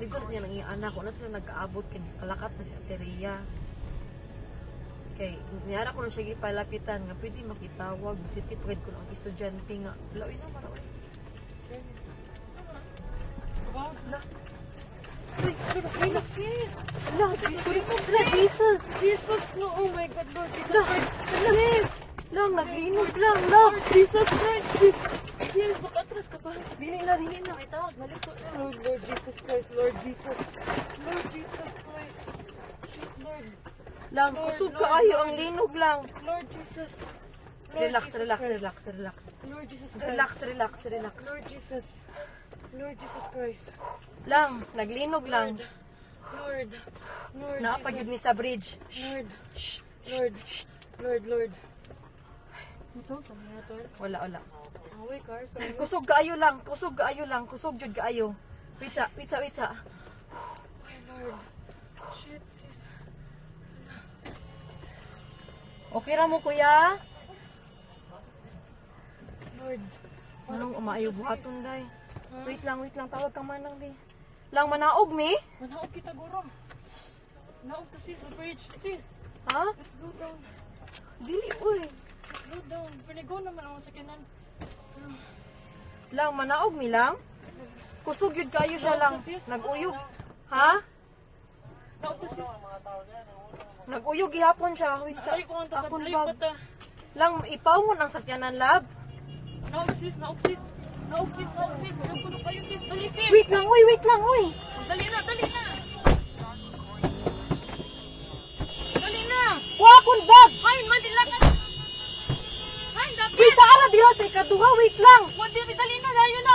dito niya nang anak ko na sila nag-aabot kay kalakat na si Teria. Kay niyara ko na siya gipalapitan nga pwede makitawag city pwede ko ang estudyante nga. Lawin na mara. Jesus! Jesus! No, oh my God, Lord Jesus Christ! Lang, naglinog lang, Lord Jesus Christ! Yes, makatras ka ba? Dili na, may tawag, nalito na. Lord Jesus Christ, Lord Jesus Christ! Shit, Lord! Lang, kusog ka ayo, ang linog lang! Lord Jesus! Relax. Lord Jesus Christ. Relax. Lord Jesus Christ. Lang, naglinog lang. Lord. Naapagid ni sa bridge. Lord. Ito, sabi na to. Wala. Away, car. Sorry. Kusog kaayo lang. Kusog jud kaayo. Pizza. My Lord. Shit, sis. Okay ra mo, kuya? Lord. Anong umaayo buhaton, day? Wait lang. Tawag ka manang, day. Lang, manaog, mi? Manaog kita, guro. Manaog to, sis. Bridge, sis. Ha? Let's go down. Dili, uy. Let's go down. Pinigo naman ako sa kanan. Lang, manaog, mi lang? Kusog yun kayo siya lang. Nag-uyog. Ha? Naog to, sis. Nag-uyog gihapon siya. Wait, sa Ay, kung ang akong tasabli bag. pa ta. Lang, ipawon ang sakyanan, lab. Naog, sis. Naog. Ayun ko na kayo, sis. Dali, sis. Wait lang, uy. Dali na. Dali na. Wakon bag! Hay, madilat na. Hay, dapat. Wait, sa ala dira sa ikaduha, wait lang. Dali na, layo na.